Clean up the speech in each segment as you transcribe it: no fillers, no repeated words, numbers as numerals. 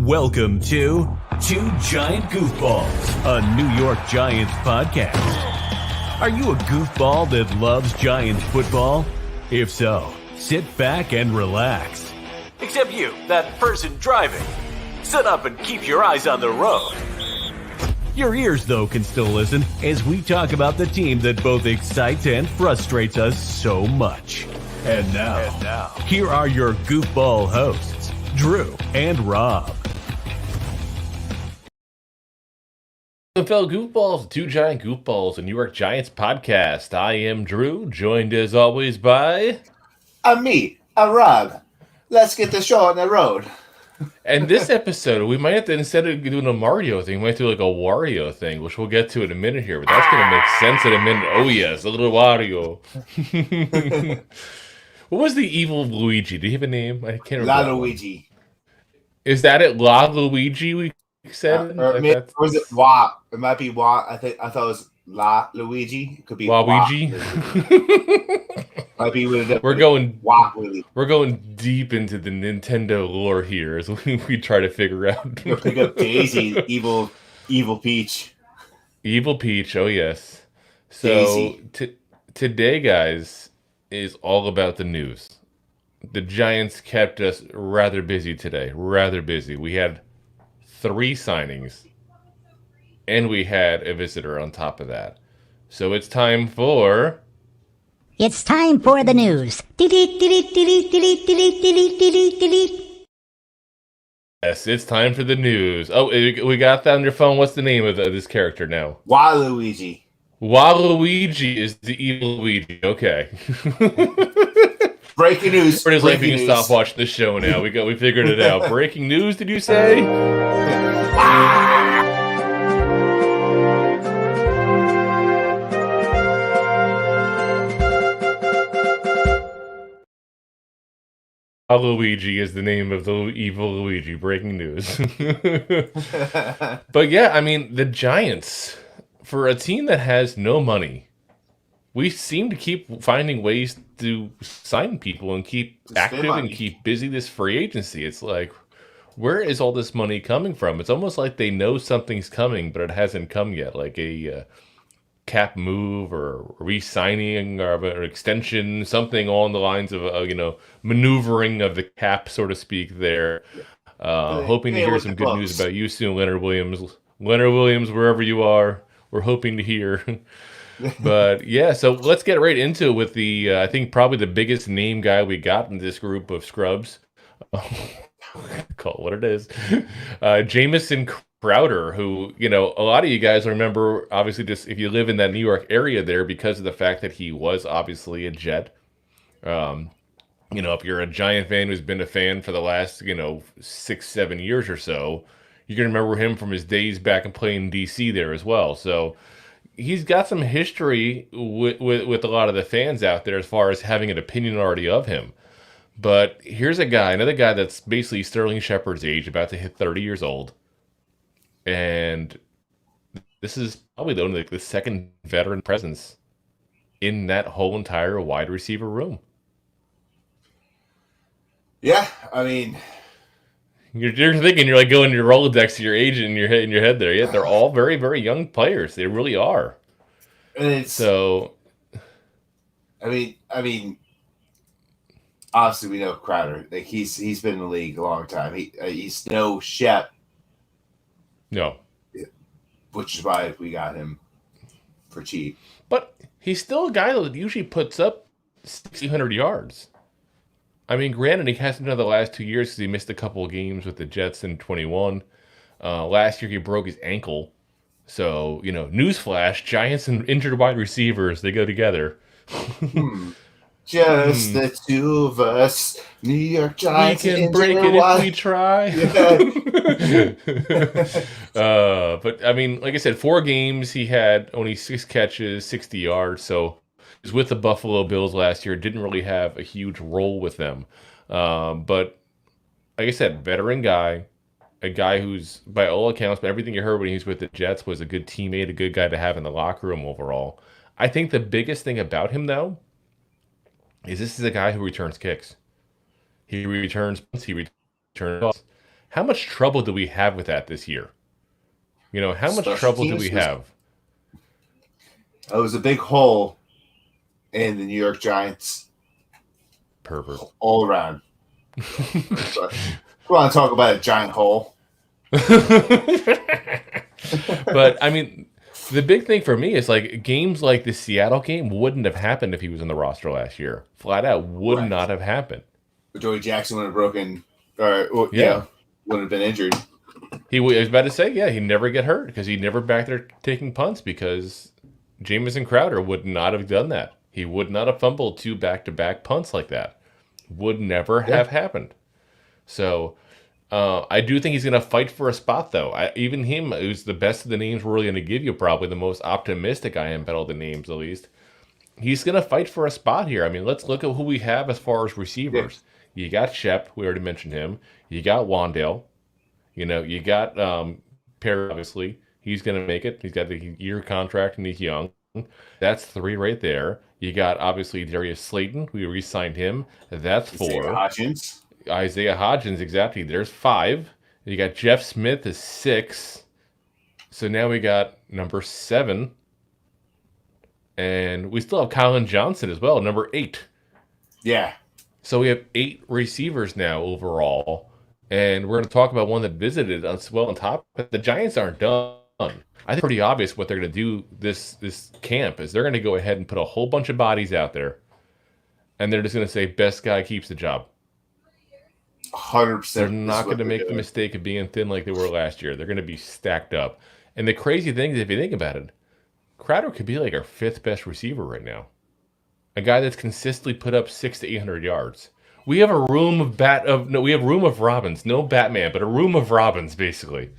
Welcome to Two Giant Goofballs, a New York Giants podcast. Are you a goofball that loves Giants football? If so, sit back and relax. Except you, that person driving. Sit up and keep your eyes on the road. Your ears, though, can still listen as we talk about the team that both excites and frustrates us so much. And now, here are your goofball hosts, Drew and Rob. Fellow goofballs, Two Giant Goofballs, a New York Giants podcast. I am Drew, joined as always by... me, Rob. Let's get the show on the road. And this episode, we might have to, instead of doing a Mario thing, we might do like a Wario thing, which we'll get to in a minute here, but that's going to make sense in a minute. Oh yes, a little Wario. What was the evil Luigi? Do you have a name? I can't remember. La Luigi. Is that it? La Luigi, we said? Or was it Wa? It might be Wa. I thought it was La Luigi. It could be Waluigi. Might be we're going Waluigi. We're going deep into the Nintendo lore here as we try to figure out. You'll pick up Daisy, evil Peach. Evil Peach, oh yes. So today, guys, is all about the news. The Giants kept us rather busy today. Rather busy. We had 3 signings, and we had a visitor on top of that. So it's time for... It's time for the news. Yes, it's time for the news. Oh, we got that on your phone. What's the name of this character now? Waluigi. Waluigi is the evil Luigi. Okay. Breaking news. We're just like we can stop watching the show now. We figured it out. Breaking news, did you say? Luigi is the name of the evil Luigi. Breaking news. But yeah, I mean, the Giants, for a team that has no money, we seem to keep finding ways to sign people and keep active and keep busy this free agency. It's like, where is all this money coming from? It's almost like they know something's coming, but it hasn't come yet. Like a cap move or re-signing or an extension, something along the lines of, maneuvering of the cap, so to speak, there. Hoping to hear some good news about you soon, Leonard Williams. Leonard Williams, wherever you are, we're hoping to hear. But yeah, so let's get right into it with the, I think probably the biggest name guy we got in this group of scrubs. Call it what it is. Jamison Crowder, who, a lot of you guys remember, obviously, just if you live in that New York area there, because of the fact that he was obviously a Jet. If you're a Giant fan who's been a fan for the last, 6-7 years or so, you can remember him from his days back and playing DC there as well. So he's got some history with a lot of the fans out there as far as having an opinion already of him. But here's another guy that's basically Sterling Shepard's age, about to hit 30 years old. And this is probably only the second veteran presence in that whole entire wide receiver room. Yeah, I mean... You're thinking, you're like going to your Rolodex to your agent in your head there. Yeah, they're all very, very young players. They really are. And so... I mean... Obviously, we know Crowder. Like he's been in the league a long time. He's no Shep. No. Which is why we got him for cheap. But he's still a guy that usually puts up 600 yards. I mean, granted, he hasn't done the last 2 years because he missed a couple of games with the Jets in 21. Last year, he broke his ankle. So, newsflash, Giants and injured wide receivers, they go together. Just the two of us, New York Giants. We can break it if we try. Yeah. But, I mean, like I said, 4 games, he had only 6 catches, 60 yards. So he was with the Buffalo Bills last year. Didn't really have a huge role with them. But, like I said, veteran guy. A guy who's, by all accounts, but everything you heard when he was with the Jets, was a good teammate, a good guy to have in the locker room overall. I think the biggest thing about him, though, is this is a guy who returns kicks. He returns punts, he returns balls. How much trouble do we have with that this year? How much Special trouble do teams we was- have? It was a big hole in the New York Giants Pervert. all around. But we want to talk about a giant hole. But I mean, the big thing for me is like games like the Seattle game wouldn't have happened if he was in the roster last year. Flat out, would Correct. not have happened. Joey Jackson would have broken, or Yeah. would have been injured. I was about to say, yeah, he'd never get hurt because he'd never back there taking punts because Jamison Crowder would not have done that. He would not have fumbled 2 back-to-back punts like that. Would never have happened. So I do think he's going to fight for a spot, though. Even him, who's the best of the names we're really going to give you, probably the most optimistic I am about all the names, at least. He's going to fight for a spot here. I mean, let's look at who we have as far as receivers. You got Shep, we already mentioned him. You got Wandale. You got Perry, obviously. He's going to make it. He's got the year contract and he's young. That's 3 right there. You got, obviously, Darius Slayton. We re-signed him. That's 4. Isaiah Hodgins, exactly. There's 5. You got Jeff Smith is 6. So now we got number 7. And we still have Colin Johnson as well, number 8. Yeah. So we have 8 receivers now overall. And we're going to talk about one that visited us well on top. But the Giants aren't done. I think it's pretty obvious what they're going to do this camp is they're going to go ahead and put a whole bunch of bodies out there. And they're just going to say, best guy keeps the job. 100%. They're not going to make the mistake of being thin like they were last year. They're going to be stacked up. And the crazy thing is, if you think about it, Crowder could be like our 5th best receiver right now. A guy that's consistently put up 600 to 800 yards. We have a room of Robins. No Batman, but a room of Robins, basically.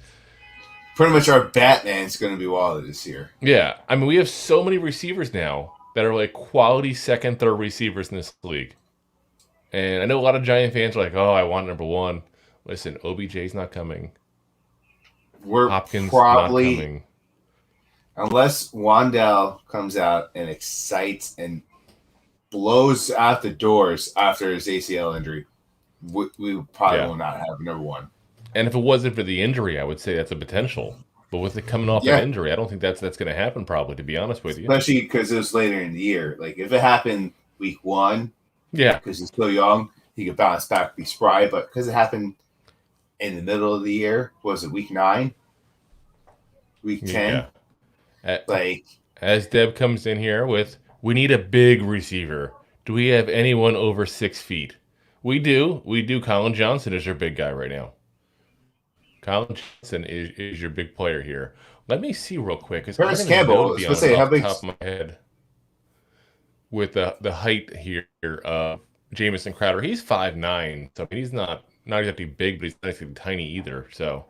Pretty much our Batman's going to be Waller this year. Yeah. I mean, we have so many receivers now that are like quality 2nd, 3rd receivers in this league. And I know a lot of Giant fans are like, oh, I want number 1. Listen, OBJ's not coming. We're Hopkins probably, not coming. Unless Wandale comes out and excites and blows out the doors after his ACL injury, we probably will not have number 1. And if it wasn't for the injury, I would say that's a potential. But with it coming off an injury, I don't think that's going to happen probably, to be honest with you. Especially because it was later in the year. Like, if it happened week 1, because he's still young, he could bounce back, be spry. But because it happened in the middle of the year, was it week 9? Week 10? Yeah. As Deb comes in here with, we need a big receiver. Do we have anyone over 6 feet? We do. Colin Johnson is your big guy right now. Colin Johnson is your big player here. Let me see real quick. Curtis Campbell, let's say, how big? Top of my head. With the height here of Jamison Crowder, he's 5'9", so I mean, he's not exactly big, but he's not exactly tiny either. So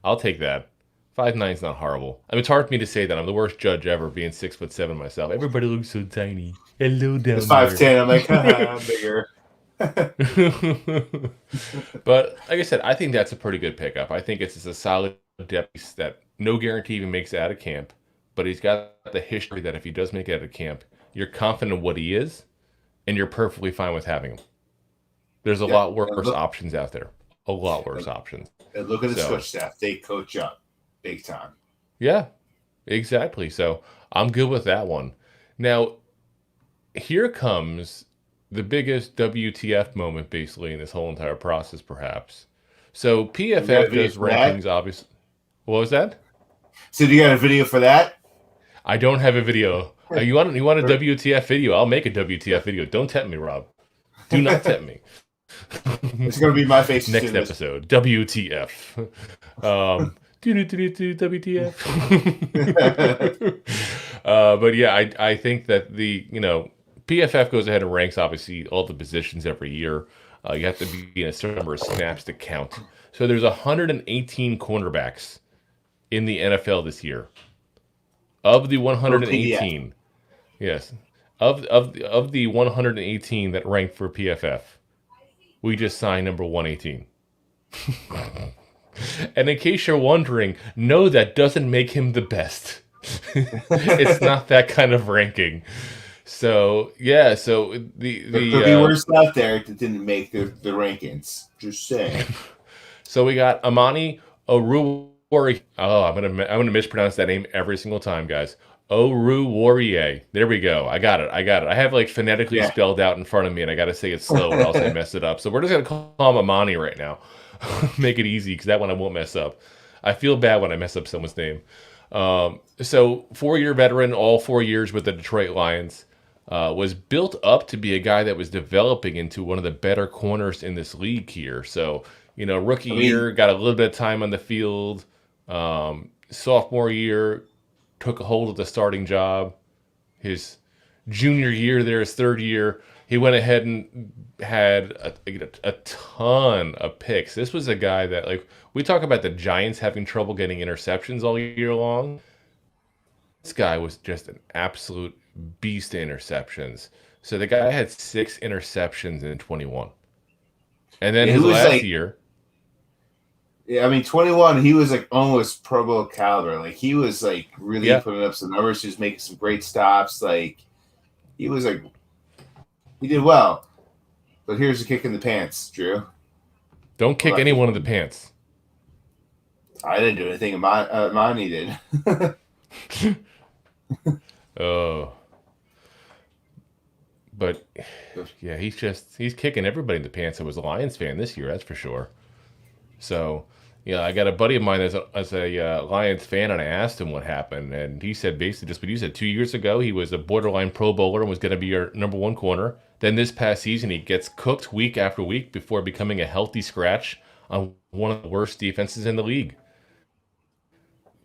I'll take that. 5'9" is not horrible. I mean, it's hard for me to say that. I'm the worst judge ever, being 6'7" myself. Everybody looks so tiny. Hello down it's 5'10". I'm like, I'm bigger. But like I said, I think that's a pretty good pickup. I think it's a solid depth that no guarantee even makes it out of camp, but he's got the history that if he does make it out of camp, you're confident in what he is, and you're perfectly fine with having him. There's a lot worse options out there. A lot worse options. And look at the coach staff. They coach up big time. Yeah, exactly. So I'm good with that one. Now, here comes the biggest WTF moment, basically, in this whole entire process, perhaps. So PFF does rankings, obviously. What was that? So do you got a video for that? I don't have a video. You want a WTF video? I'll make a WTF video. Don't tempt me, Rob. Do not tempt me. It's going to be my face. Next episode, WTF. WTF. But yeah, I think that PFF goes ahead and ranks, obviously, all the positions every year. You have to be in a certain number of snaps to count. So there's 118 cornerbacks in the NFL this year. Of the 118, yes, of the 118 that ranked for PFF, we just signed number 118. And in case you're wondering, no, that doesn't make him the best. It's not that kind of ranking. So yeah, so there could be worse out there that didn't make the rankings. Just saying. So we got Amani Oruwariye. Oh, I'm gonna mispronounce that name every single time, guys. Oruwariye. There we go. I got it. I have like phonetically spelled out in front of me, and I got to say it slow, or else I mess it up. So we're just gonna call him Amani right now. Make it easy, because that one I won't mess up. I feel bad when I mess up someone's name. So 4-year veteran, all 4 years with the Detroit Lions. Was built up to be a guy that was developing into one of the better corners in this league here. So, rookie year, got a little bit of time on the field. Sophomore year, took a hold of the starting job. His junior year there, his third year, he went ahead and had a ton of picks. This was a guy that, like, we talk about the Giants having trouble getting interceptions all year long. This guy was just an absolute beast of interceptions. So the guy had 6 interceptions in 21. And then his last year. Yeah, I mean, 21, he was like almost Pro Bowl caliber. Like, he was like really putting up some numbers, just making some great stops. Like, he was like, he did well. But here's a kick in the pants, Drew. Don't kick anyone in the pants. I didn't do anything. Amani did. Oh. But yeah, he's kicking everybody in the pants that was a Lions fan this year, that's for sure. So, I got a buddy of mine as a Lions fan, and I asked him what happened, and he said basically just what you said. 2 years ago, he was a borderline Pro Bowler and was going to be your number 1 corner. Then this past season, he gets cooked week after week before becoming a healthy scratch on one of the worst defenses in the league.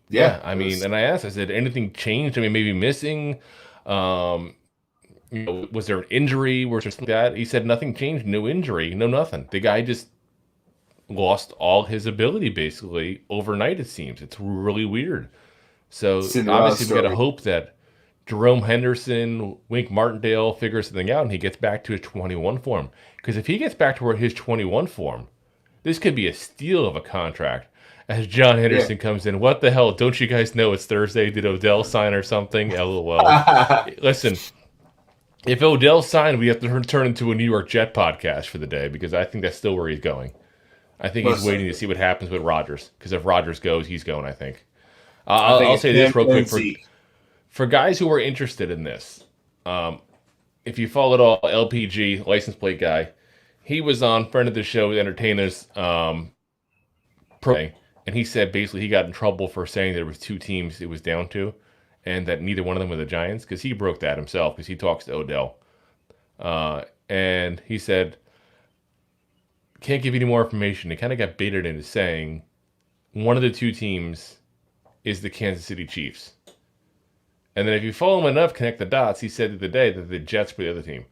Yeah, I mean, and I asked, I said, anything changed? I mean, maybe missing? Was there an injury? Was there something like that? He said nothing changed, no injury, no nothing. The guy just lost all his ability basically overnight, it seems. It's really weird. So obviously we got to hope that Jerome Henderson, Wink Martindale figures something out and he gets back to his 21 form. Because if he gets back to his 21 form, this could be a steal of a contract. As John Henderson comes in, what the hell? Don't you guys know it's Thursday? Did Odell sign or something? LOL. Listen, if Odell signed, we have to turn into a New York Jet podcast for the day, because I think that's still where he's going. I think he's waiting to see what happens with Rodgers, because if Rodgers goes, he's going, I think. I'll say this real quick. For guys who are interested in this, if you followed all LPG, license plate guy, he was on friend of the show, Entertainers, Pro. And he said basically he got in trouble for saying there was 2 teams it was down to, and that neither one of them were the Giants, because he broke that himself, because he talks to Odell. And he said, can't give you any more information. He kind of got baited into saying one of the 2 teams is the Kansas City Chiefs. And then if you follow him enough, connect the dots, he said the other day that the Jets were the other team.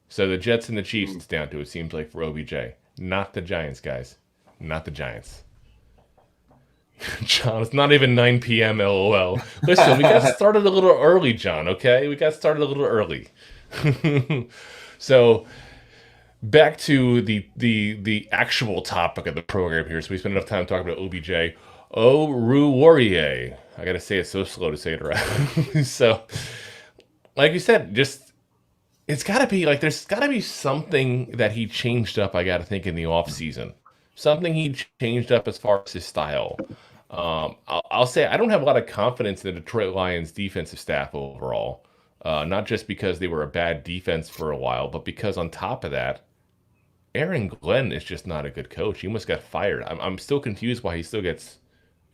So the Jets and the Chiefs it's down to, it seems like, for OBJ. Not the Giants, guys. Not the Giants. John, it's not even 9 p.m. LOL. Listen, we got started a little early, John, okay? We got started a little early. So, back to the actual topic of the program here. So we spent enough time talking about OBJ. Oruwariye. I got to say it so slow to say it right. So, like you said, just, it's got to be, like, there's got to be something that he changed up, I got to think, in the offseason. Something he changed up as far as his style. I'll say I don't have a lot of confidence in the Detroit Lions defensive staff overall. Not just because they were a bad defense for a while, but because on top of that, Aaron Glenn is just not a good coach. He almost got fired. I'm still confused why he still gets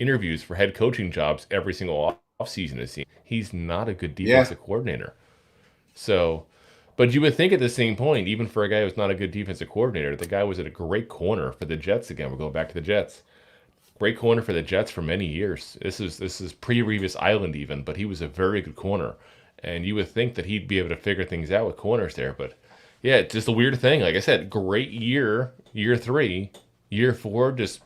interviews for head coaching jobs every single offseason, it seems. He's not a good defensive coordinator. So, but you would think at the same point, even for a guy who's not a good defensive coordinator, the guy was at a great corner for the Jets again. We're going back to the Jets. Great corner for the Jets for many years. This is pre-Revis Island even, but he was a very good corner. And you would think that he'd be able to figure things out with corners there. But yeah, it's just a weird thing. Like I said, great year 3, year 4, just...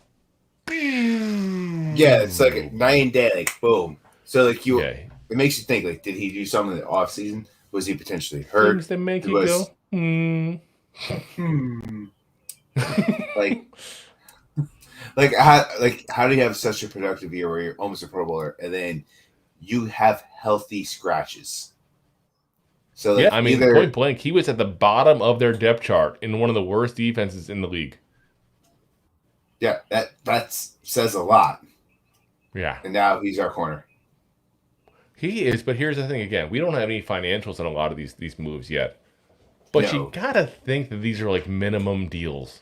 Yeah, it's like a 9-day, like, boom. So, like, it makes you think, like, did he do something in the offseason? Was he potentially hurt? Things that make you go, how do you have such a productive year where you're almost a Pro Bowler and then you have healthy scratches? So I mean, point blank, he was at the bottom of their depth chart in one of the worst defenses in the league. Yeah, that says a lot. Yeah. And now he's our corner. He is, but here's the thing again. We don't have any financials on a lot of these moves yet. But No. you gotta think that these are like minimum deals.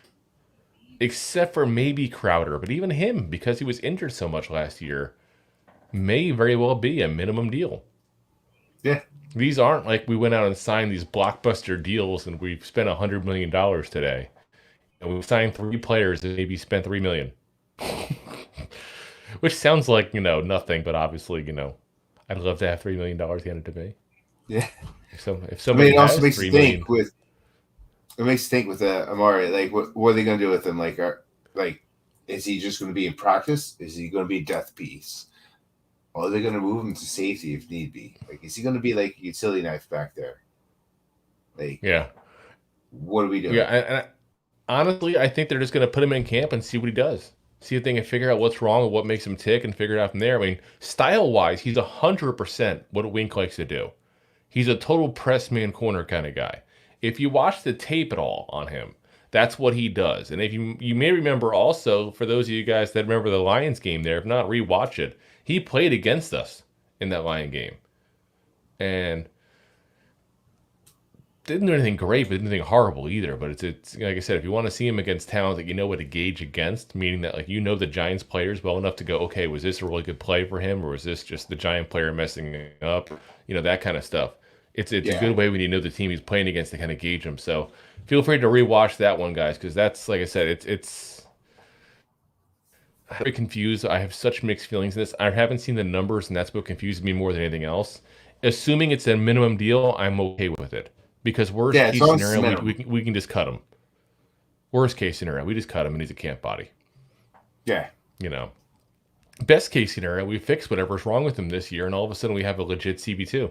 Except for maybe Crowder. But even him, because he was injured so much last year, may very well be a minimum deal. Yeah. These aren't like we went out and signed these blockbuster deals and we've spent $100 million today. And we've signed 3 players and maybe spent $3 million. Which sounds like, nothing, but obviously, I'd love to have $3 million handed to me. Yeah. If somebody it also has makes $3 you million, think with Amari, like what are they going to do with him? Like, is he just going to be in practice? Is he going to be a death piece? Or are they going to move him to safety if need be? Like, is he going to be like a utility knife back there? Like, yeah. What are we doing? Yeah, and honestly, I think they're just going to put him in camp and see what he does. See if they can figure out what's wrong and what makes him tick and figure it out from there. I mean, style-wise, he's 100% what Wink likes to do. He's a total press man corner kind of guy. If you watch the tape at all on him, that's what he does. And if you may remember also, for those of you guys that remember the Lions game there, if not, rewatch it. He played against us in that Lion game. And didn't do anything great, but didn't do anything horrible either. But it's like I said, if you want to see him against talent that you know what to gauge against, meaning that the Giants players well enough to go, okay, was this a really good play for him, or was this just the Giant player messing up? That kind of stuff. It's a good way when you know the team he's playing against to kind of gauge him. So feel free to rewatch that one, guys, because that's, like I said, it's I'm very confused. I have such mixed feelings in this. I haven't seen the numbers, and that's what confuses me more than anything else. Assuming it's a minimum deal, I'm okay with it. Because worst case scenario, we can just cut him. Worst case scenario, we just cut him and he's a camp body. Yeah. Best case scenario, we fix whatever's wrong with him this year, and all of a sudden we have a legit CB2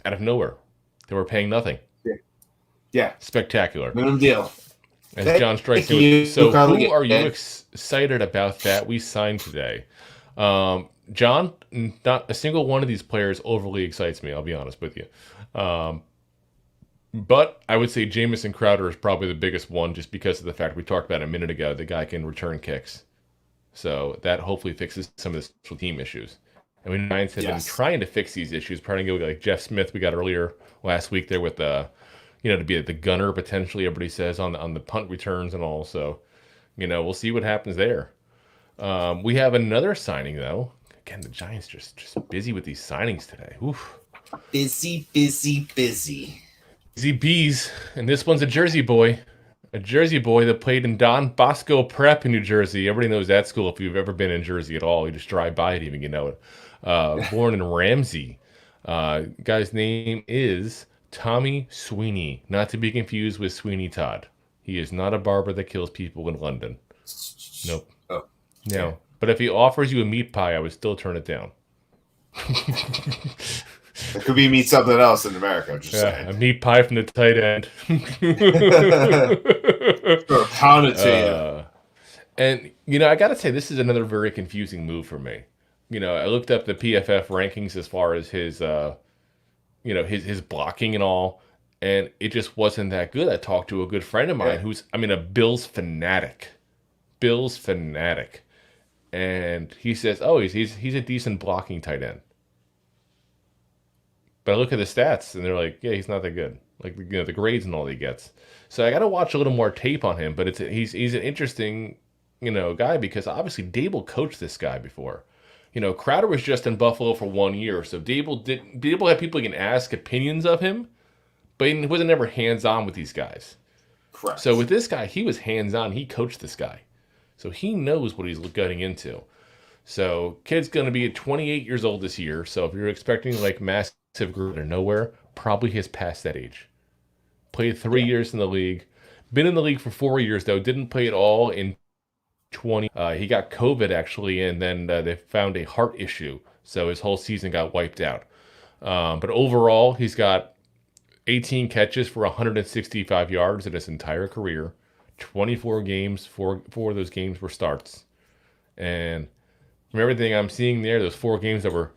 out of nowhere that we're paying nothing. Yeah. Spectacular. Minimum deal. As John strikes me. So who are you excited about that we signed today? John, not a single one of these players overly excites me, I'll be honest with you. But I would say Jamison Crowder is probably the biggest one just because of the fact we talked about a minute ago. The guy can return kicks. So that hopefully fixes some of the special team issues. And we Giants have been trying to fix these issues, trying to go like Jeff Smith we got earlier last week there with to be the gunner potentially, everybody says, on the punt returns and all. So, we'll see what happens there. We have another signing, though. Again, the Giants just busy with these signings today. Oof. Busy, busy, busy. Busy bees. And this one's a Jersey boy. A Jersey boy that played in Don Bosco Prep in New Jersey. Everybody knows that school if you've ever been in Jersey at all. You just drive by it even, you know it. Born in Ramsey. Guy's name is Tommy Sweeney. Not to be confused with Sweeney Todd. He is not a barber that kills people in London. Nope. Oh. No. But if he offers you a meat pie, I would still turn it down. It could be meat something else in America. I'm just saying. A meat pie from the tight end. Or pound it to you. And, I got to say, this is another very confusing move for me. I looked up the PFF rankings as far as his, his blocking and all, and it just wasn't that good. I talked to a good friend of mine who's, a Bills fanatic. And he says, oh, he's a decent blocking tight end. But I look at the stats, and they're like, yeah, he's not that good. Like, the grades and all he gets. So I got to watch a little more tape on him. But he's an interesting, guy because obviously Dable coached this guy before. Crowder was just in Buffalo for 1 year, so Dable had people you can ask opinions of him, but he wasn't ever hands-on with these guys. Correct. So with this guy, he was hands-on. He coached this guy. So he knows what he's getting into. So kid's going to be 28 years old this year, so if you're expecting like massive growth or nowhere, probably has passed that age. Played 3 years in the league. Been in the league for 4 years, though. Didn't play at all in 20. He got COVID, actually, and then they found a heart issue. So his whole season got wiped out. But overall, he's got 18 catches for 165 yards in his entire career. 24 games, four of those games were starts. And from everything I'm seeing there, those 4 games that were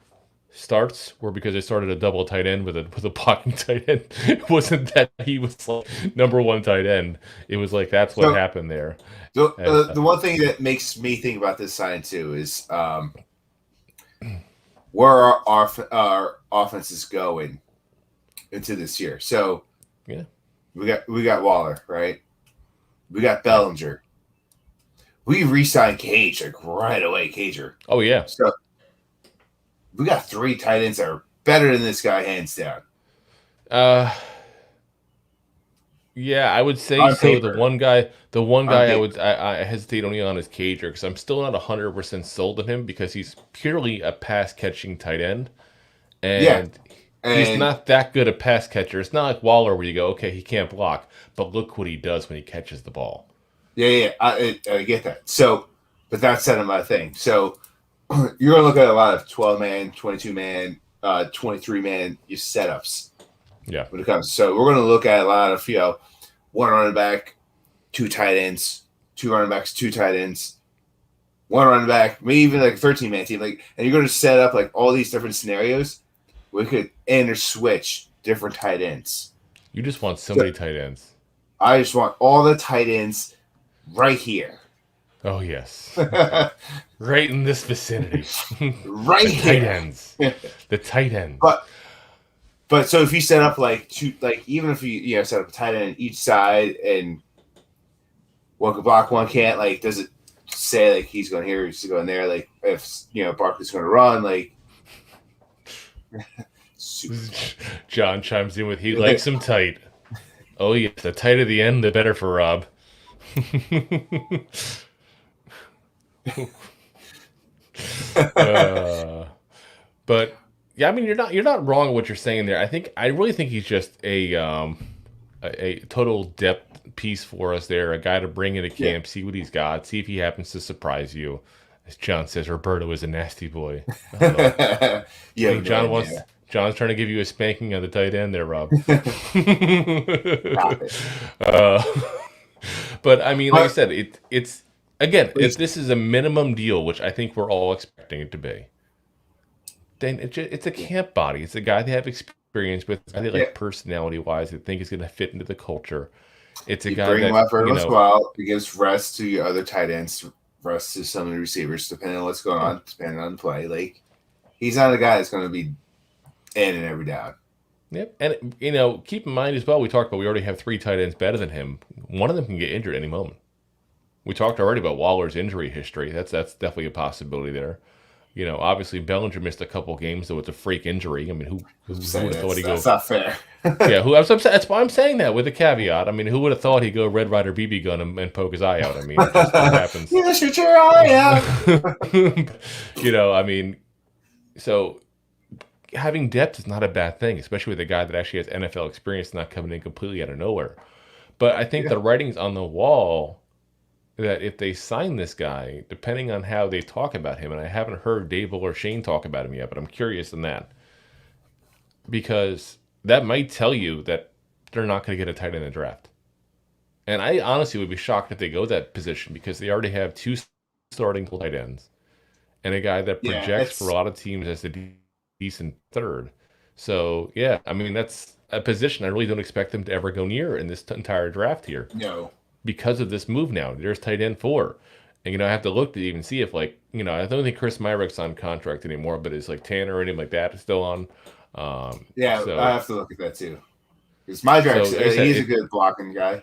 starts were because they started a double tight end with a blocking tight end. It wasn't that he was like number one tight end. It was like that's what happened there. The one thing that makes me think about this sign too is where our offense is going into this year. So yeah, we got Waller, right? We got Bellinger. We re-signed Cage like right away, Cager. Oh yeah. So we got 3 tight ends that are better than this guy, hands down. Yeah, I would say on so. Paper. The one guy I hesitate only on is Cager because I'm still not 100% sold on him because he's purely a pass catching tight end, and he's not that good a pass catcher. It's not like Waller where you go, okay, he can't block, but look what he does when he catches the ball. Yeah, I get that. So, but that's not my thing. So, you're going to look at a lot of 12-man, 22-man, 23-man setups. Yeah. When it comes. So, we're going to look at a lot of, one running back, 2 tight ends, 2 running backs, 2 tight ends, 1 running back, maybe even like a 13-man team. And you're going to set up like all these different scenarios. We could switch different tight ends. You just want so many tight ends. I just want all the tight ends right here. Oh yes, right in this vicinity. Right here. Tight ends. The tight ends. But so if you set up even if you set up a tight end on each side and one can block, one can't. Does it say he's going here, he's going there? If Barkley's going to run, John chimes in with he likes him tight. Oh yes, the tighter the end, the better for Rob. But yeah, I mean you're not wrong in what you're saying there. I really think he's just a total depth piece for us there, a guy to bring into camp, see what he's got, see if he happens to surprise you. As John says, Roberto is a nasty boy. Yeah, John's trying to give you a spanking on the tight end there, Rob. But I mean, like I said, it's again, if this is a minimum deal, which I think we're all expecting it to be, then it's a camp body. It's a guy they have experience with. I think personality-wise, I think is going to fit into the culture. It's a guy bring that him up every once in a while. It gives rest to your other tight ends, rest to some of the receivers, depending on what's going on, depending on the play. He's not a guy that's going to be in and every down. Yep, and keep in mind as well. We already have 3 tight ends better than him. One of them can get injured any moment. We talked already about Waller's injury history. That's definitely a possibility there. Obviously Bellinger missed a couple games though with a freak injury. I mean, who would have thought he'd go? That's not fair. Yeah, that's why I'm saying that with a caveat. I mean, who would have thought he'd go Red Ryder BB gun and poke his eye out? I mean, it just happens. You just shoot your eye out. I mean, so having depth is not a bad thing, especially with a guy that actually has NFL experience, not coming in completely out of nowhere. But I think the writing's on the wall that if they sign this guy, depending on how they talk about him, and I haven't heard Dable or Shane talk about him yet, but I'm curious in that. Because that might tell you that they're not going to get a tight end in the draft. And I honestly would be shocked if they go that position because they already have 2 starting tight ends and a guy that projects for a lot of teams as a decent third. So, yeah, I mean, that's a position I really don't expect them to ever go near in this entire draft here. No. Because of this move now. There's tight end 4. And, I have to look to even see if, I don't think Chris Myrick's on contract anymore, but is Tanner or anything like that is still on. I have to look at that too. Because Myrick's, he's a good blocking guy.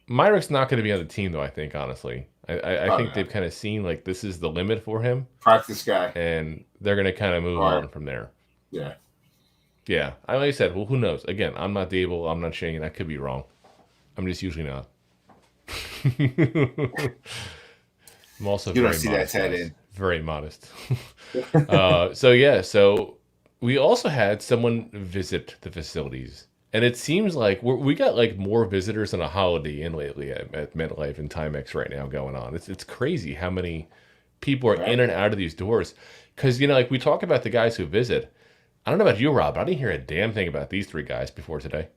Myrick's not going to be on the team, though, I think, honestly. I think they've kind of seen, this is the limit for him. Practice guy. And they're going to kind of move on from there. Yeah. Yeah. Like I said, well, who knows? Again, I'm not Dable. I'm not Shane. I could be wrong. I'm just usually not. I'm also you very don't see modest, that head in. Very modest. So we also had someone visit the facilities. And it seems like we got more visitors than a Holiday Inn lately at MetLife and Timex right now going on. It's crazy how many people are in and out of these doors. Because, we talk about the guys who visit. I don't know about you, Rob, but I didn't hear a damn thing about these 3 guys before today.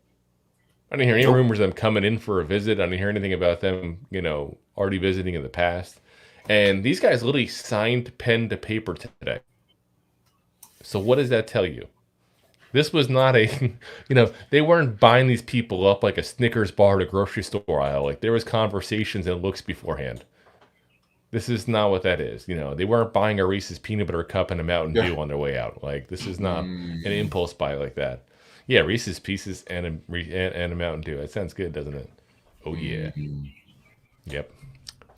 I didn't hear any rumors of them coming in for a visit. I didn't hear anything about them, already visiting in the past. And these guys literally signed pen to paper today. So what does that tell you? This was not a, they weren't buying these people up like a Snickers bar at a grocery store aisle. Like there was conversations and looks beforehand. This is not what that is. They weren't buying a Reese's peanut butter cup and a Mountain Dew on their way out. Like this is not an impulse buy like that. Yeah, Reese's Pieces and a Mountain Dew. That sounds good, doesn't it? Oh yeah. Yep.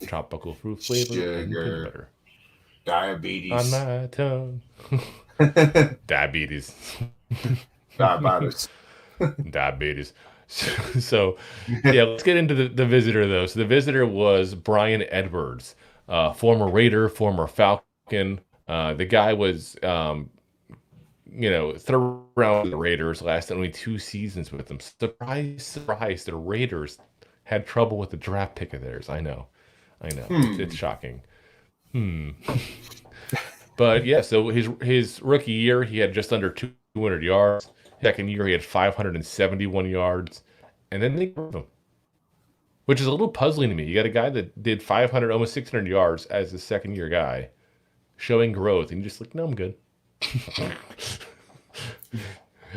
Tropical fruit flavor and peanut butter. Diabetes on my tongue. Diabetes. Diabetes. So, yeah, let's get into the visitor, though. So the visitor was Bryan Edwards, former Raider, former Falcon. The guy was, third round of the Raiders, lasted only 2 seasons with them. Surprise, surprise, the Raiders had trouble with the draft pick of theirs. I know. It's shocking. But yeah, so his rookie year, he had just under 200 yards. Second year, he had 571 yards. And then they grew him, which is a little puzzling to me. You got a guy that did 500, almost 600 yards as a second year guy, showing growth. And you're just like, no, I'm good.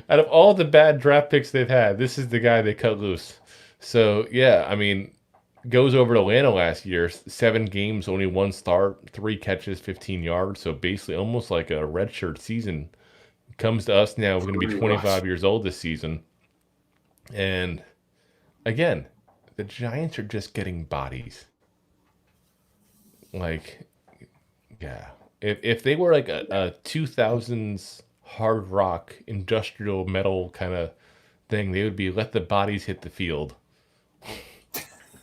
Out of all the bad draft picks they've had, this is the guy they cut loose. So, yeah, I mean, goes over to Atlanta last year, 7 games, only 1 start, 3 catches, 15 yards. So basically almost like a redshirt season. Comes to us now. We're going to be 25 years old this season. And again, the Giants are just getting bodies. Like, yeah. If they were like a 2000s hard rock industrial metal kind of thing, they would be let the bodies hit the field.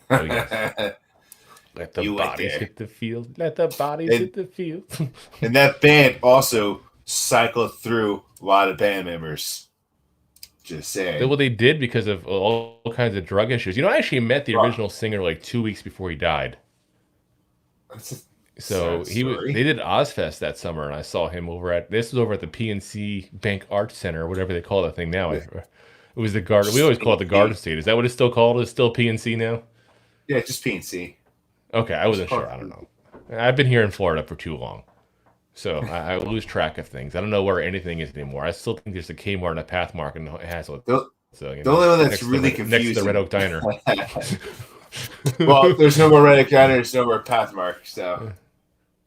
Oh, yes. Let the bodies hit the field. Let the bodies hit the field. And that band also cycled through a lot of band members. Just saying. Well, they did because of all kinds of drug issues. I actually met the original singer like 2 weeks before he died. So they did Ozfest that summer, and I saw him over at the PNC Bank Arts Center, or whatever they call that thing now. It was the Garden. We always call it the Garden State. Is that what it's still called? Is it still PNC now? Yeah, just PNC. Okay, I wasn't sure. I don't know. I've been here in Florida for too long, so I lose track of things. I don't know where anything is anymore. I still think there's a Kmart and a Pathmark in Hazlet. So, the only one that's really confusing. Next to the Red Oak Diner. Well, there's no more Red Oak Diner. There's no more Pathmark. So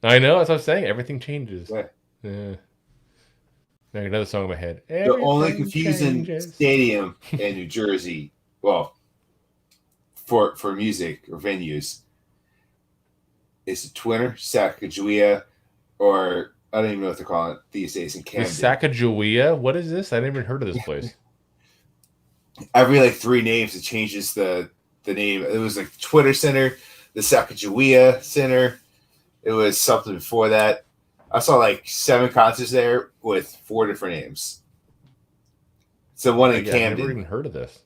I know. That's what I'm saying. Everything changes. Yeah. Now another song in my head. The only confusing stadium in New Jersey, well, for music or venues, is the Twinner, Sacagawea, or I don't even know what they're calling it these days in Camden. Sacagawea? What is this? I never even heard of this place. Every 3 names, it changes the name. It was like Twitter Center, the Sacagawea Center. It was something before that. I saw 7 concerts there with 4 different names. So one in Camden. I've never even heard of this.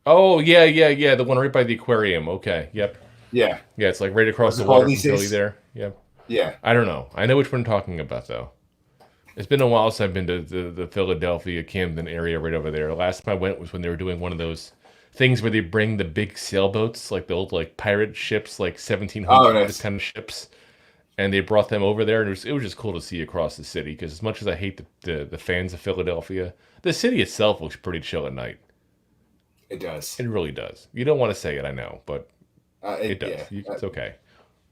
Oh, yeah. The one right by the aquarium. Okay, yep. Yeah. Yeah, it's like right across the water from Philly there. Yep. Yeah. I don't know. I know which one I'm talking about, though. It's been a while since I've been to the Philadelphia, Camden area right over there. Last time I went was when they were doing one of those things where they bring the big sailboats, like the old pirate ships, like 1700 kind of ships. And they brought them over there, and it was just cool to see across the city. Because as much as I hate the fans of Philadelphia, the city itself looks pretty chill at night. It does. It really does. You don't want to say it, I know, but it does. Yeah. It's okay.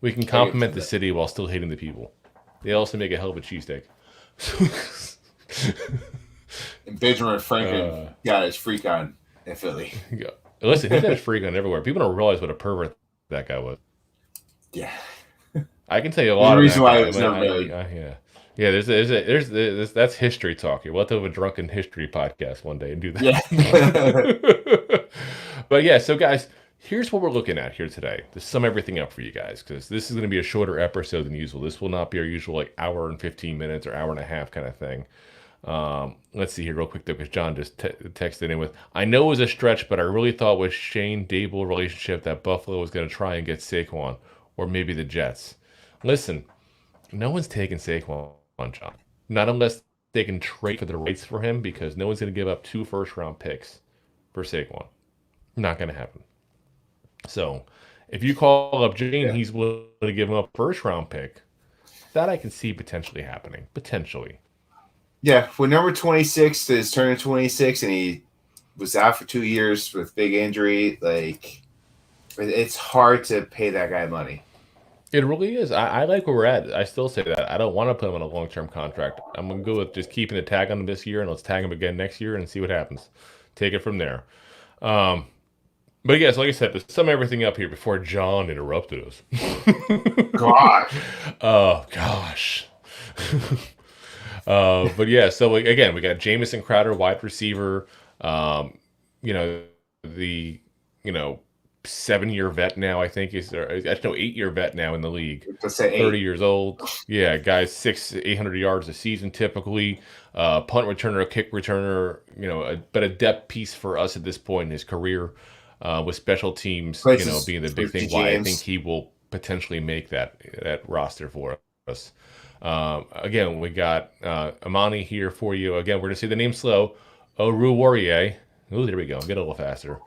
We can compliment the city while still hating the people. They also make a hell of a cheesesteak. And Benjamin Franklin got his freak on in Philly. Yeah. Listen, he's got his freak on everywhere. People don't realize what a pervert that guy was. Yeah. I can tell you a lot. The reason why it it was never married. Yeah. There's that's history talk here. We'll have to have a drunken history podcast one day and do that. Yeah. But yeah, so guys, here's what we're looking at here today to sum everything up for you guys, because this is going to be a shorter episode than usual. This will not be our usual hour and 15 minutes or hour and a half kind of thing. Let's see here real quick though, because John just texted in with, I know it was a stretch, but I really thought with Shane Dable relationship that Buffalo was going to try and get Saquon, or maybe the Jets. Listen, no one's taking Saquon, John. Not unless they can trade for the rights for him, because no one's going to give up 2 first-round picks for Saquon. Not going to happen. So, if you call up Jane, he's willing to give him a first-round pick, That I can see potentially happening. Potentially. Yeah, when number 26 is turning 26 and he was out for 2 years with big injury, like it's hard to pay that guy money. It really is. I like where we're at. I still say that. I don't want to put him on a long-term contract. I'm going to go with just keeping the tag on him this year, and let's tag him again next year and see what happens. Take it from there. But yes, like I said, to sum everything up here before John interrupted us. God. Oh, gosh. But yeah, so again, we got Jamison Crowder, wide receiver. The 7-year vet now, I think is 8-year vet now in the league. 30 years old. Yeah, guys, 600-800 yards a season typically. Punt returner, kick returner. But a depth piece for us at this point in his career, with special teams, being the big thing. Why I think he will potentially make that roster for us. Again, we got Amani here for you. Again, we're going to say the name slow. Oruwariye. Oh, there we go. Get a little faster.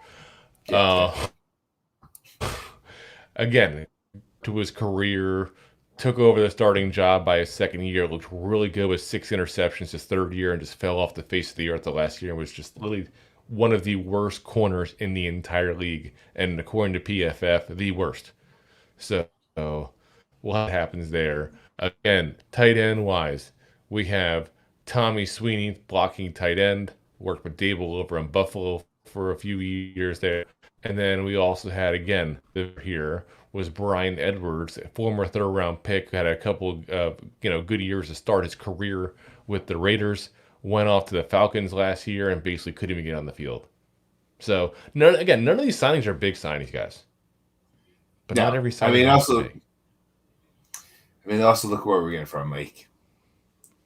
Again, to his career, took over the starting job by his second year. Looked really good with 6 interceptions his third year and just fell off the face of the earth the last year and was just really one of the worst corners in the entire league. And according to PFF, the worst. So what happens there? Again, tight end wise, we have Tommy Sweeney blocking tight end. Worked with Dable over in Buffalo for a few years there. And then we also had, again, here was Bryan Edwards, a former third-round pick, had a couple of good years to start his career with the Raiders, went off to the Falcons last year and basically couldn't even get on the field. So, none of these signings are big signings, guys. But not every signing. Also look where we're getting from, like,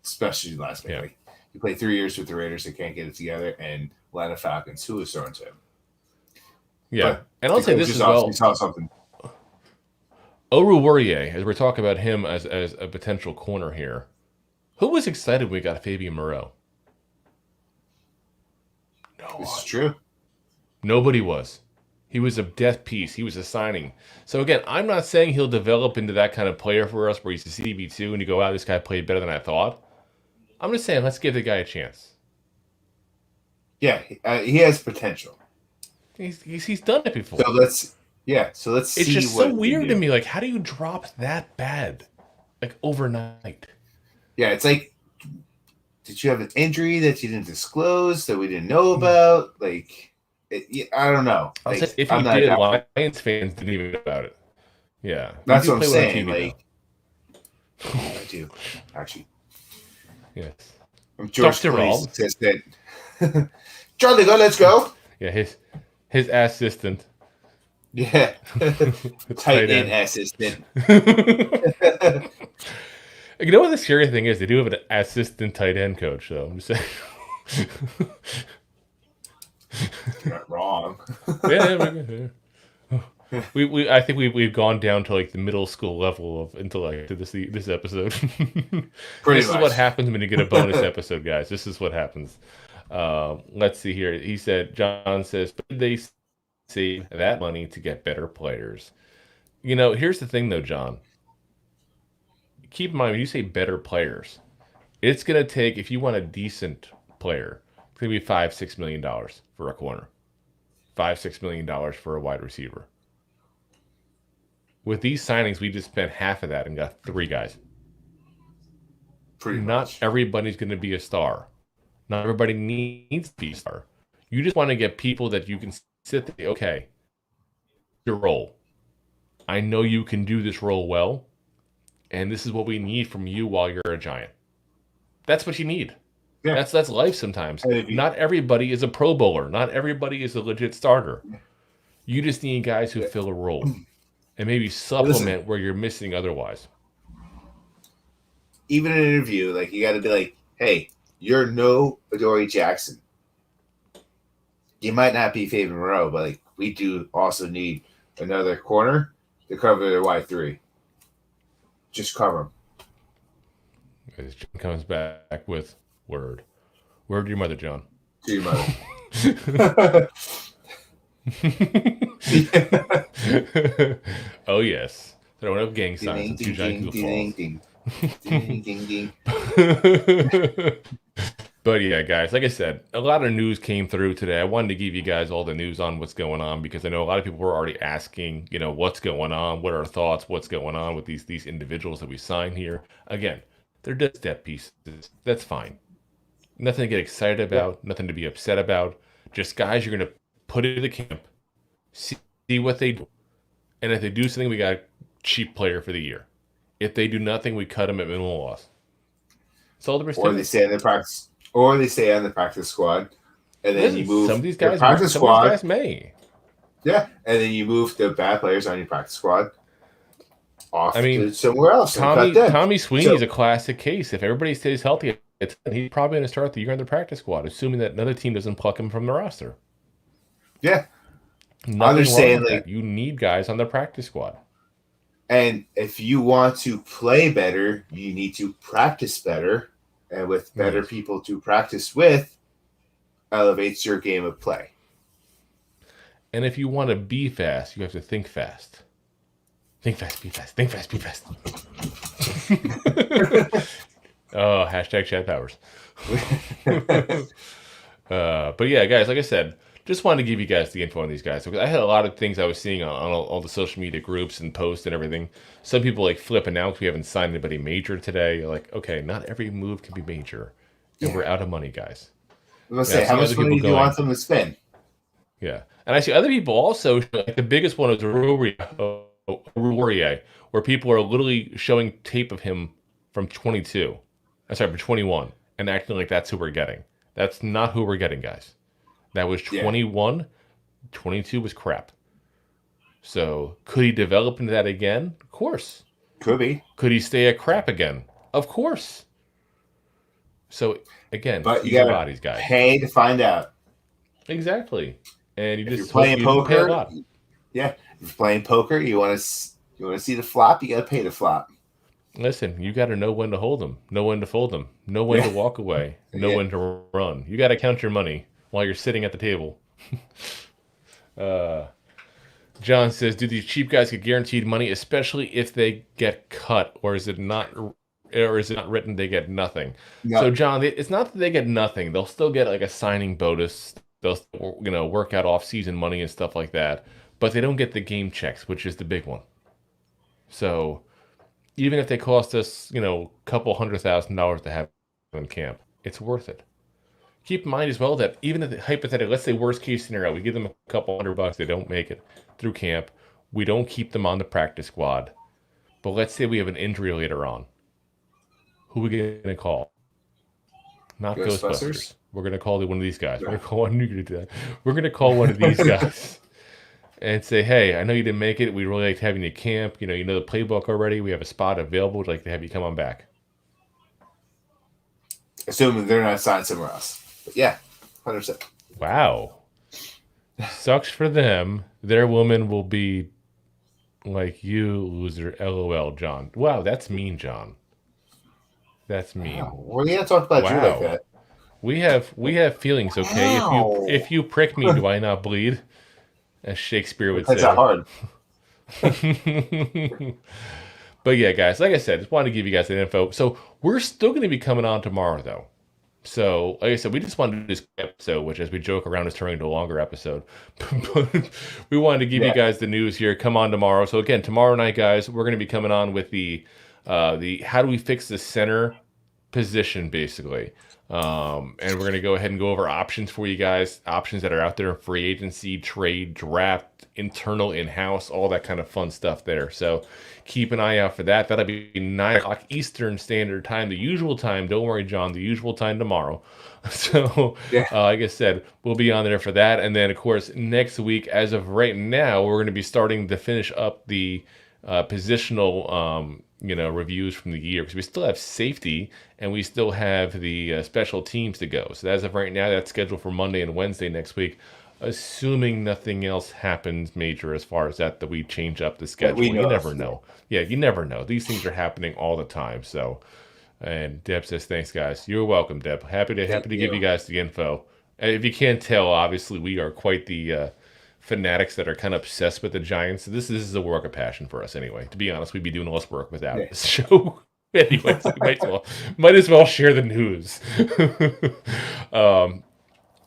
especially last week. Yeah. Like, he played 3 years with the Raiders, they can't get it together, and Atlanta Falcons, who was throwing to him. Yeah, but and I'll say this as well. Oruwariye, as we're talking about him as a potential corner here, who was excited when we got Fabian Moreau? No, this is true. Nobody was. He was a death piece. He was a signing. So again, I'm not saying he'll develop into that kind of player for us where he's a CB2 and you go, wow, this guy played better than I thought. I'm just saying, let's give the guy a chance. Yeah, he has potential. He's done it before. So let's see. It's just so weird to me. Like, how do you drop that bad, like overnight? Yeah, it's like, did you have an injury that you didn't disclose that we didn't know about? Like, I don't know. Like, if you did, Lions fans didn't even know about it. Yeah, that's what I'm saying. Like, I do actually. Yes. I'm George Clooney says that. Charlie, let's go. Yeah, his assistant. Yeah. Tight end assistant. You know what the scary thing is? They do have an assistant tight end coach, though. I'm just saying. You're not wrong. Yeah. I think we've gone down to like the middle school level of intellect to this episode. This is what happens when you get a bonus episode, guys. This is what happens. Let's see here. John says, did they save that money to get better players? Here's the thing though, John. Keep in mind, when you say better players, it's going to take, if you want a decent player, it's going to be $5-6 million for a corner. $5-6 million for a wide receiver. With these signings, we just spent half of that and got 3 guys. Not everybody's going to be a star. Not everybody needs to be a star. You just want to get people that you can sit there, okay, your role. I know you can do this role well, and this is what we need from you while you're a Giant. That's what you need. Yeah. That's life sometimes. Not everybody is a Pro Bowler. Not everybody is a legit starter. You just need guys who fill a role and maybe supplement where you're missing otherwise. Even in an interview, like, you got to be like, hey, you're no Adoree Jackson. You might not be Fabian Moreau, but like, we do also need another corner to cover the wide 3. Just cover him. As John comes back with word to your mother, John. To your mother. Oh yes, throwing up gang signs and 2 giant goofballs. Ding, ding, ding. But yeah, guys, like I said, a lot of news came through today. I wanted to give you guys all the news on what's going on because I know a lot of people were already asking, what's going on, what are our thoughts, what's going on with these individuals that we sign here. Again, they're just step pieces. That's fine. Nothing to get excited about, nothing to be upset about. Just guys you're going to put into camp, see what they do. And if they do something, we got a cheap player for the year. If they do nothing, we cut them at minimal loss. That's all the rest. Or they stay in the practice. Or they stay on the practice squad, and then you move some of these guys. Practice some squad. Of these guys may. Yeah, and then you move the bad players on your practice squad off to somewhere else. Tommy Sweeney is a classic case. If everybody stays healthy, he's probably going to start the year on the practice squad, assuming that another team doesn't pluck him from the roster. Yeah, nothing wrong with that. You need guys on the practice squad. And if you want to play better, you need to practice better. And with better people to practice with, elevates your game of play. And if you want to be fast, you have to think fast. Think fast, be fast. Think fast, be fast. Oh, hashtag Chad Powers. But yeah, guys, like I said, just wanted to give you guys the info on these guys. Because I had a lot of things I was seeing on all the social media groups and posts and everything. Some people flipping out because we haven't signed anybody major today. Like, okay, not every move can be major. And we're out of money, guys. I was going to say, how much money do you want them to spend? Yeah. And I see other people also, like the biggest one is Oruwariye, where people are literally showing tape of him from 22. From 21, and acting like that's who we're getting. That's not who we're getting, guys. That was 21. Yeah. 22 was crap. So could he develop into that again? Of course. Could be. Could he stay at crap again? Of course. So again, but you got bodies, guys. Pay to find out. Exactly. And you if just you're playing poker. Pay a lot. Yeah, if you're playing poker, you want to see the flop. You got to pay the flop. Listen, you got to know when to hold them, know when to fold them, know when to walk away, know when to run. You got to count your money while you're sitting at the table. John says, do these cheap guys get guaranteed money, especially if they get cut, or is it not written they get nothing? No. So, John, it's not that they get nothing. They'll still get like a signing bonus. They'll work out off-season money and stuff like that, but they don't get the game checks, which is the big one. So even if they cost us, a couple $100,000 to have in camp, it's worth it. Keep in mind as well that even if hypothetically, let's say worst case scenario, we give them a couple $100, they don't make it through camp, we don't keep them on the practice squad. But let's say we have an injury later on. Who are we going to call? Not Ghostbusters. We're going to call one of these guys. Yeah. We're going to call one of these guys. And say, hey, I know you didn't make it. We really liked having you camp. You know the playbook already. We have a spot available. We'd like to have you come on back. Assuming they're not signed somewhere else. But yeah, 100%. Wow. Sucks for them. Their woman will be like you, loser. LOL, John. Wow, that's mean, John. That's mean. Wow. Well, you can't talk about you like that. We have feelings, okay? Wow. If you prick me, do I not bleed? As Shakespeare would say. That's not hard. But yeah, guys, like I said, just wanted to give you guys that info. So we're still going to be coming on tomorrow, though. So, like I said, we just wanted to do this episode, which as we joke around is turning into a longer episode. But we wanted to give you guys the news here. Come on tomorrow. So again, tomorrow night, guys, we're going to be coming on with the how do we fix the center position, basically. And we're going to go ahead and go over options for you guys, options that are out there in free agency, trade, draft, internal, in-house, all that kind of fun stuff there. So keep an eye out for that. That'll be 9 o'clock Eastern Standard Time, the usual time. Don't worry, John, the usual time tomorrow. So, like I said, we'll be on there for that. And then, of course, next week, as of right now, we're going to be starting to finish up the positional reviews from the year, because we still have safety and we still have the special teams to go. So as of right now, that's scheduled for Monday and Wednesday next week, assuming nothing else happens major as far as that we change up the schedule. You never know. Yeah, you never know. These things are happening all the time. So, and Deb says, thanks, guys. You're welcome, Deb. Happy to give you guys the info. And if you can't tell, obviously we are quite the fanatics that are kind of obsessed with the Giants. This is a work of passion for us anyway. To be honest, we'd be doing less work without this show. Anyways, might as well share the news.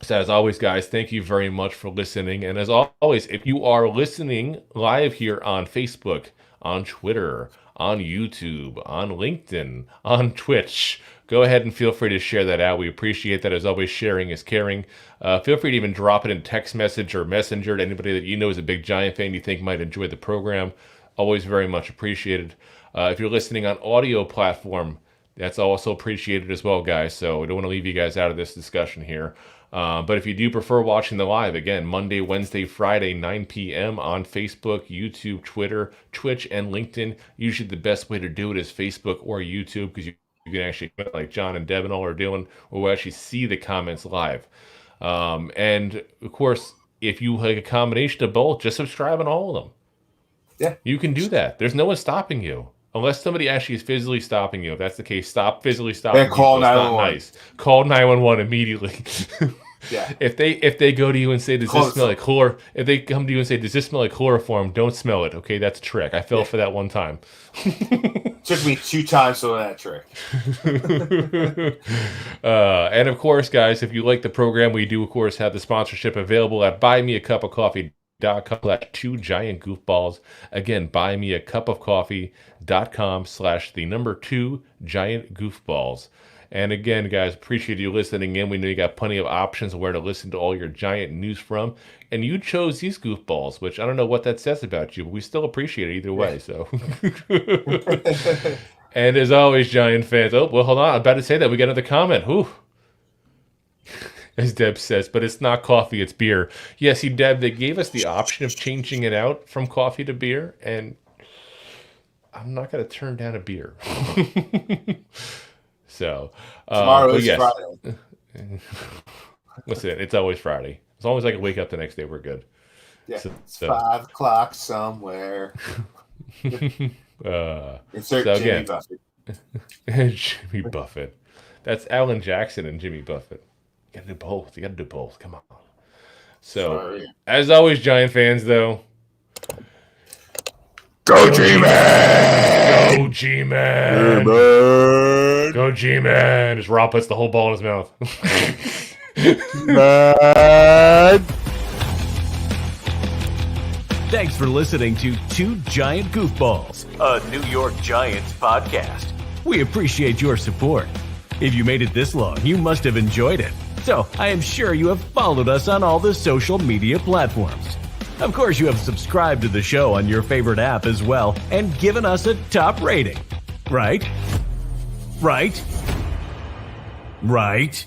So as always, guys, thank you very much for listening. And as always, if you are listening live here on Facebook, on Twitter, on YouTube, on LinkedIn, on Twitch, go ahead and feel free to share that out. We appreciate that. As always, sharing is caring. Feel free to even drop it in text message or messenger to anybody that you know is a big Giant fan you think might enjoy the program. Always very much appreciated. If you're listening on audio platform, that's also appreciated as well, guys. So we don't want to leave you guys out of this discussion here. But if you do prefer watching the live, again, Monday, Wednesday, Friday, 9 p.m. on Facebook, YouTube, Twitter, Twitch, and LinkedIn. Usually the best way to do it is Facebook or YouTube, because you can actually, like John and Deb and all are doing, we'll actually see the comments live. And, of course, if you like a combination of both, just subscribe on all of them. Yeah. You can do that. There's no one stopping you. Unless somebody actually is physically stopping you. If that's the case, stop physically stopping you. Call 911. Nice. Call 911 immediately. Yeah. If they go to you and say, does this smell like chlor? If they come to you and say, does this smell like chloroform? Don't smell it. Okay, that's a trick. I fell for that one time. Took me 2 times to learn that trick. And of course, guys, if you like the program, we do of course have the sponsorship available at buymeacupofcoffee.com/2giantgoofballs. Again, buymeacupofcoffee.com/2giantgoofballs. And again, guys, appreciate you listening in. We know you got plenty of options of where to listen to all your Giant news from. And you chose these goofballs, which I don't know what that says about you, but we still appreciate it either way. So, and as always, Giant fans, oh, well, hold on. I'm about to say that. We got another comment. Whew. As Deb says, but it's not coffee, it's beer. Yeah, see, Deb, they gave us the option of changing it out from coffee to beer, and I'm not going to turn down a beer. So, tomorrow is Friday. Listen, it's always Friday. As long as I can wake up the next day, we're good. Yeah, it's 5 o'clock somewhere. Insert Jimmy Buffett. Jimmy Buffett. That's Alan Jackson and Jimmy Buffett. You gotta do both. You gotta do both. Come on. So, as always, Giant fans, though. Go G-Man! Go G-Man! Go G-Man! As Rob puts the whole ball in his mouth. Man! Thanks for listening to Two Giant Goofballs, a New York Giants podcast. We appreciate your support. If you made it this long, you must have enjoyed it. So I am sure you have followed us on all the social media platforms. Of course, you have subscribed to the show on your favorite app as well and given us a top rating. Right? Right? Right?